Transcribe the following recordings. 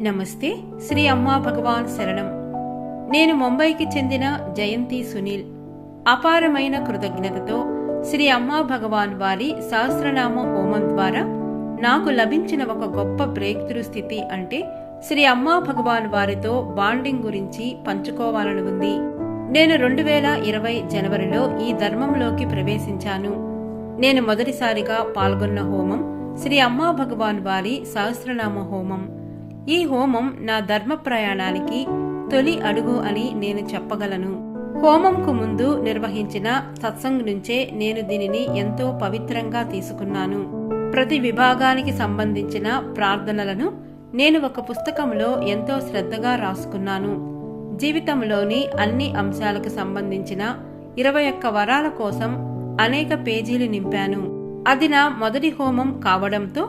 నమస్తే. శ్రీ అమ్మా భగవాన్ శరణం. నేను ముంబైకి చెందిన జయంతి సునీల్. అపారమైన కృతజ్ఞతతో శ్రీ అమ్మా భగవాన్ వారి సహస్రనామ హోమం ద్వారా నాకు లభించిన ఒక గొప్ప బ్రేక్ త్రూ స్థితి అంటే శ్రీ అమ్మా భగవాన్ వారితో బాండింగ్ గురించి పంచుకోవాలని ఉంది. నేను 2020 జనవరిలో ఈ ధర్మంలోకి ప్రవేశించాను. నేను మొదటిసారిగా పాల్గొన్న హోమం శ్రీ అమ్మా భగవాన్ వారి సహస్రనామ హోమం. ఈ హోమం నా ధర్మ ప్రయాణానికి తొలి అడుగు అని నేను చెప్పగలను. హోమంకు ముందు నిర్వహించిన సత్సంగ్ నుంచే నేను దీనిని ఎంతో పవిత్రంగా తీసుకున్నాను. ప్రతి విభాగానికి సంబంధించిన ప్రార్థనలను నేను ఒక పుస్తకంలో ఎంతో శ్రద్ధగా రాసుకున్నాను. జీవితంలోని అన్ని అంశాలకు సంబంధించిన 21 వరాల కోసం అనేక పేజీలు నింపాను. అది నా మొదటి హోమం కావడంతో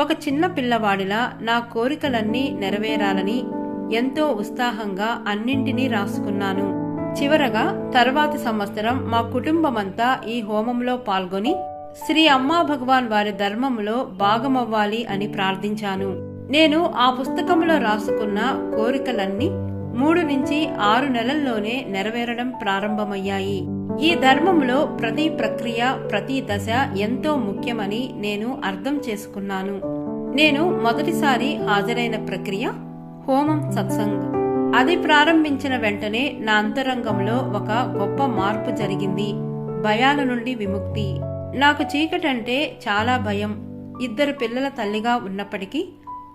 ఒక చిన్న పిల్లవాడిలా నా కోరికలన్నీ నెరవేరాలని ఎంతో ఉత్సాహంగా అన్నింటినీ రాసుకున్నాను. చివరగా తర్వాతి సంవత్సరం మా కుటుంబమంతా ఈ హోమంలో పాల్గొని శ్రీ అమ్మా భగవాన్ వారి ధర్మంలో భాగమవ్వాలి అని ప్రార్థించాను. నేను ఆ పుస్తకంలో రాసుకున్న కోరికలన్నీ 3 నుంచి 6 నెలల్లోనే నెరవేరడం ప్రారంభమయ్యాయి. ఈ ధర్మంలో ప్రతి ప్రక్రియ, ప్రతి దశ ఎంతో ముఖ్యమని నేను అర్థం చేసుకున్నాను. నేను మొదటిసారి హాజరైన ప్రక్రియ హోమం సత్సంగ్. అది ప్రారంభించిన వెంటనే నా అంతరంగంలో ఒక గొప్ప మార్పు జరిగింది. భయాల నుండి విముక్తి. నాకు చీకటంటే చాలా భయం. 2 పిల్లల తల్లిగా ఉన్నప్పటికీ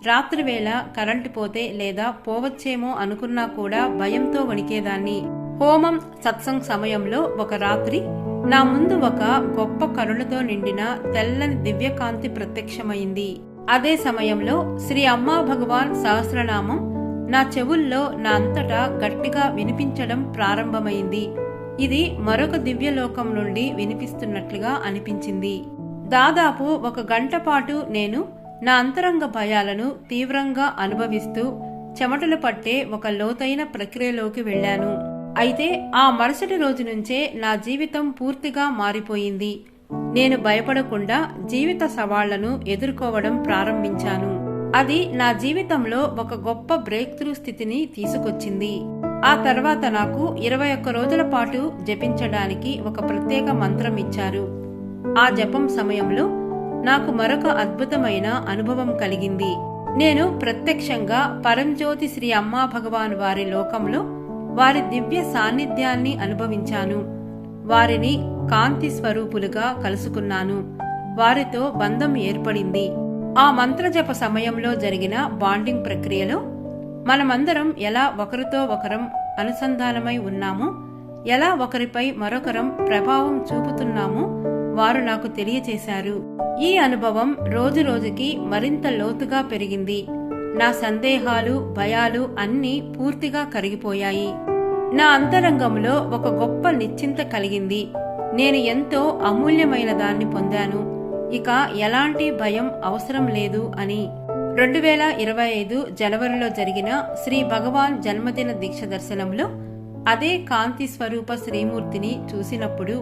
రాత్రివేళ కరెంటు పోతే లేదా పోవచ్చేమో అనుకున్నా కూడా భయంతో వణికేదాన్ని. హోమం సత్సంగ్ సమయంలో ఒక రాత్రి నా ముందు ఒక గొప్ప కరుణతో నిండిన తెల్లని దివ్యకాంతి ప్రత్యక్షమైంది. అదే సమయంలో శ్రీ అమ్మా భగవాన్ సహస్రనామం నా చెవుల్లో నా అంతటా గట్టిగా వినిపించడం ప్రారంభమైంది. ఇది మరొక దివ్యలోకం నుండి వినిపిస్తున్నట్లుగా అనిపించింది. దాదాపు 1 గంట పాటు నేను నా అంతరంగ భయాలను తీవ్రంగా అనుభవిస్తూ చెమటలు పట్టే ఒక లోతైన ప్రక్రియలోకి వెళ్లాను. అయితే ఆ మరుసటి రోజు నుంచే నా జీవితం పూర్తిగా మారిపోయింది. నేను భయపడకుండా జీవిత సవాళ్లను ఎదుర్కోవడం ప్రారంభించాను. అది నా జీవితంలో ఒక గొప్ప బ్రేక్ త్రూ స్థితిని తీసుకొచ్చింది. ఆ తర్వాత నాకు 21 రోజుల పాటు జపించడానికి ఒక ప్రత్యేక మంత్రం ఇచ్చారు. ఆ జపం సమయంలో నాకు మరొక అద్భుతమైన అనుభవం కలిగింది. నేను ప్రత్యక్షంగా పరంజ్యోతి శ్రీ అమ్మా భగవాన్ వారి లోకంలో వారి దివ్య సాన్నిధ్యాన్ని అనుభవించాను. వారిని కాంతి స్వరూపులుగా కలుసుకున్నాను. వారితో బంధం ఏర్పడింది. ఆ మంత్రజప సమయంలో జరిగిన బాండింగ్ ప్రక్రియలో మనమందరం ఎలా ఒకరితో ఒకరం అనుసంధానమై ఉన్నామో, ఎలా ఒకరిపై మరొకరం ప్రభావం చూపుతున్నామో వారు నాకు తెలియచేశారు. ఈ అనుభవం రోజు రోజుకి మరింత లోతుగా పెరిగింది. నా సందేహాలు, భయాలు అన్నీ పూర్తిగా కరిగిపోయాయి. నా అంతరంగంలో ఒక గొప్ప నిశ్చింత కలిగింది. నేను ఎంతో అమూల్యమైన దాన్ని పొందాను. ఇక ఎలాంటి భయం అవసరం లేదు అని. 2025 జనవరిలో జరిగిన శ్రీ భగవాన్ జన్మదిన దీక్ష దర్శనంలో అదే కాంతి స్వరూప శ్రీమూర్తిని చూసినప్పుడు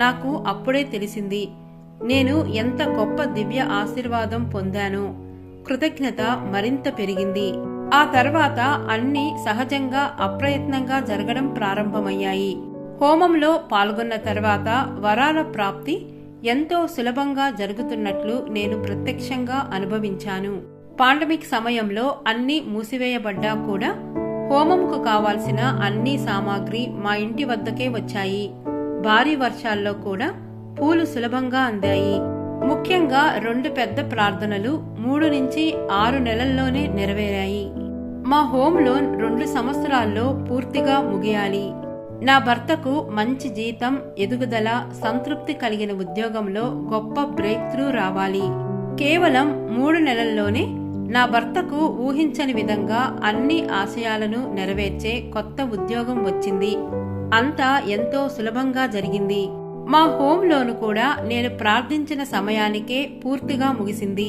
నాకు అప్పుడే తెలిసింది నేను ఎంత గొప్ప దివ్య ఆశీర్వాదం పొందానో. కృతజ్ఞత మరింత పెరిగింది. ఆ తర్వాత అన్నీ సహజంగా అప్రయత్నంగా జరగడం ప్రారంభమయ్యాయి. హోమంలో పాల్గొన్న తర్వాత వరాల ప్రాప్తి ఎంతో సులభంగా జరుగుతున్నట్లు నేను ప్రత్యక్షంగా అనుభవించాను. పాండమిక్ సమయంలో అన్నీ మూసివేయబడ్డా కూడా హోమంకు కావాల్సిన అన్ని సామాగ్రి మా ఇంటి వద్దకే వచ్చాయి. భారీ వర్షాల్లో కూడా పూలు సులభంగా అందాయి. ముఖ్యంగా 2 పెద్ద ప్రార్థనలు 3 నుంచి 6 నెలల్లోనే నెరవేరాయి. మా హోమ్ లోన్ 2 సంవత్సరాల్లో పూర్తిగా ముగియాలి. నా భర్తకు మంచి జీతం, ఎదుగుదల, సంతృప్తి కలిగిన ఉద్యోగంలో గొప్ప బ్రేక్ త్రూ రావాలి. కేవలం 3 నెలల్లోనే నా భర్తకు ఊహించని విధంగా అన్ని ఆశయాలను నెరవేర్చే కొత్త ఉద్యోగం వచ్చింది. అంతా ఎంతో సులభంగా జరిగింది. మా హోమ్ లోను కూడా నేను ప్రార్థించిన సమయానికే పూర్తిగా ముగిసింది.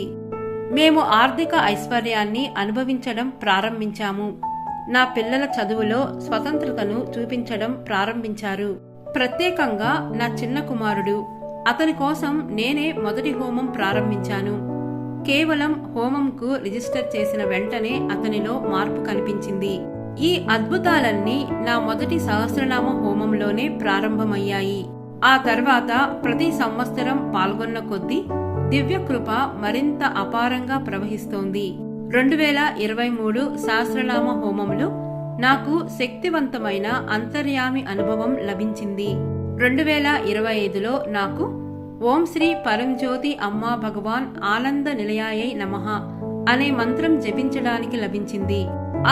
మేము ఆర్థిక ఐశ్వర్యాన్ని అనుభవించడం ప్రారంభించాము. నా పిల్లల చదువులో స్వతంత్రతను చూపించడం ప్రారంభించారు. ప్రత్యేకంగా నా చిన్న కుమారుడు. అతని కోసం నేనే మొదటి హోమం ప్రారంభించాను. కేవలం హోమంకు రిజిస్టర్ చేసిన వెంటనే అతనిలో మార్పు కనిపించింది. ఈ అద్భుతాలన్నీ నా మొదటి సహస్రనామ హోమంలోనే ప్రారంభమయ్యాయి. ఆ తర్వాత ప్రతి సంవత్సరం పాల్గొన్న కొద్దీ దివ్యకృప మరింత అపారంగా ప్రవహిస్తోంది. 2023 సహస్రనామ హోమంలో నాకు శక్తివంతమైన అంతర్యామి అనుభవం లభించింది. 2025లో నాకు ఓం శ్రీ పరంజ్యోతి అమ్మా భగవాన్ ఆనంద నిలయాయై నమః అనే మంత్రం జపించడానికి లభించింది.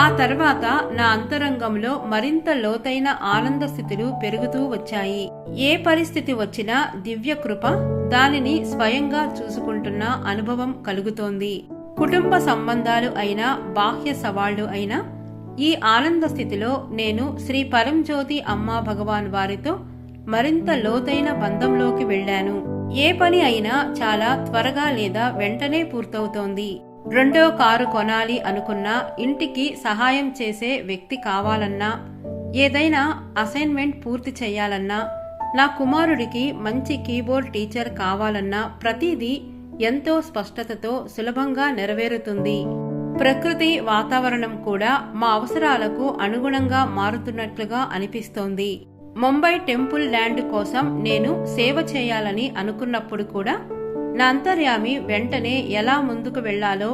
ఆ తర్వాత నా అంతరంగంలో మరింత లోతైన ఆనంద స్థితులు పెరుగుతూ వచ్చాయి. ఏ పరిస్థితి వచ్చినా దివ్య కృప దానిని స్వయంగా చూసుకుంటున్న అనుభవం కలుగుతోంది. కుటుంబ సంబంధాలు అయినా బాహ్య సవాళ్లు అయినా ఈ ఆనంద స్థితిలో నేను శ్రీ పరంజ్యోతి అమ్మా భగవాన్ వారితో మరింత లోతైన బంధంలోకి వెళ్లాను. ఏ పని అయినా చాలా త్వరగా లేదా వెంటనే పూర్తవుతోంది. రెండో కారు కొనాలి అనుకున్నా, ఇంటికి సహాయం చేసే వ్యక్తి కావాలన్నా, ఏదైనా అసైన్మెంట్ పూర్తి చేయాలన్నా, నా కుమారుడికి మంచి కీబోర్డ్ టీచర్ కావాలన్నా ప్రతిదీ ఎంతో స్పష్టతతో సులభంగా నెరవేరుతుంది. ప్రకృతి వాతావరణం కూడా మా అవసరాలకు అనుగుణంగా మారుతున్నట్లుగా అనిపిస్తోంది. ముంబై టెంపుల్ ల్యాండ్ కోసం నేను సేవ చేయాలని అనుకున్నప్పుడు కూడా నా అంతర్యామి వెంటనే ఎలా ముందుకు వెళ్లాలో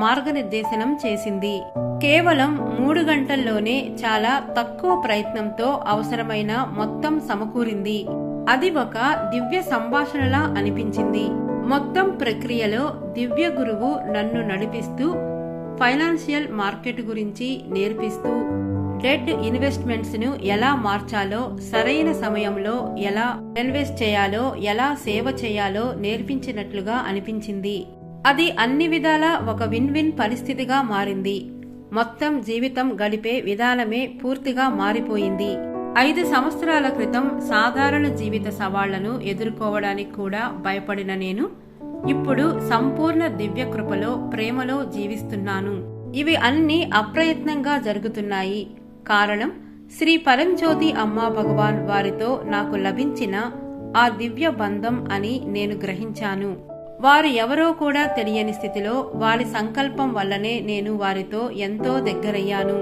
మార్గనిర్దేశనం చేసింది. కేవలం 3 గంటల్లోనే చాలా తక్కువ ప్రయత్నంతో అవసరమైన మొత్తం సమకూరింది. అది ఒక దివ్య సంభాషణలా అనిపించింది. మొత్తం ప్రక్రియలో దివ్య గురువు నన్ను నడిపిస్తూ, ఫైనాన్షియల్ మార్కెట్ గురించి నేర్పిస్తూ, డెడ్ ఇన్వెస్ట్మెంట్స్ ను ఎలా మార్చాలో, సరైన సమయంలో ఎలా ఇన్వెస్ట్ చేయాలో, ఎలా సేవ చేయాలో నేర్పించినట్లుగా అనిపించింది. అది అన్ని విధాలా ఒక విన్ విన్ పరిస్థితిగా మారింది. మొత్తం జీవితం గడిపే విధానమే పూర్తిగా మారిపోయింది. 5 సంవత్సరాల క్రితం సాధారణ జీవిత సవాళ్లను ఎదుర్కోవడానికి కూడా భయపడిన నేను ఇప్పుడు సంపూర్ణ దివ్య కృపలో, ప్రేమలో జీవిస్తున్నాను. ఇవి అన్ని అప్రయత్నంగా జరుగుతున్నాయి. కారణం శ్రీ పరంజ్యోతి అమ్మా భగవాన్ వారితో నాకు లభించిన ఆ దివ్య బంధం అని నేను గ్రహించాను. వారు ఎవరో కూడా తెలియని స్థితిలో వారి సంకల్పం వల్లనే నేను వారితో ఎంతో దగ్గరయ్యాను.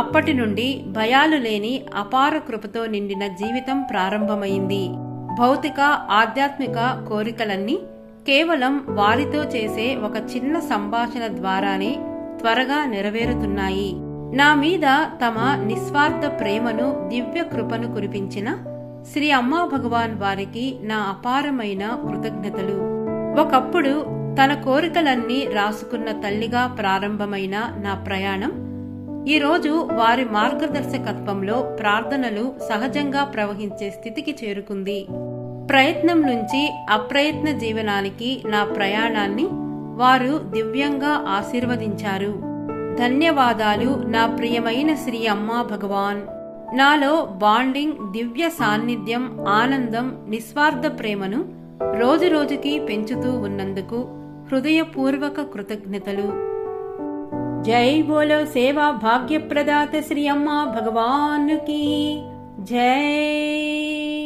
అప్పటి నుండి భయాలు లేని అపార కృపతో నిండిన జీవితం ప్రారంభమైంది. భౌతిక, ఆధ్యాత్మిక కోరికలన్నీ కేవలం వారితో చేసే ఒక చిన్న సంభాషణ ద్వారానే త్వరగా నెరవేరుతున్నాయి. నా మీద తమ నిస్వార్థ ప్రేమను, దివ్య కృపను కురిపించిన శ్రీ అమ్మా భగవాన్ వారికి నా అపారమైన కృతజ్ఞతలు. ఒకప్పుడు తన కోరికలన్నీ రాసుకున్న తల్లిగా ప్రారంభమైన నా ప్రయాణం ఈరోజు వారి మార్గదర్శకత్వంలో ప్రార్థనలు సహజంగా ప్రవహించే స్థితికి చేరుకుంది. ప్రయత్నం నుంచి అప్రయత్న జీవనానికి నా ప్రయాణాన్ని వారు దివ్యంగా ఆశీర్వదించారు. ధన్యవాదాలు నా ప్రియమైన శ్రీ అమ్మా భగవాన్. నాలో బాండింగ్, దివ్య సాన్నిధ్యం, ఆనందం, నిస్వార్థ ప్రేమను రోజురోజుకి పెంచుతూ ఉన్నందుకు హృదయపూర్వక కృతజ్ఞతలు. జై బోలో సేవా భాగ్యప్రదాత శ్రీ అమ్మా భగవాన్ కీ జై.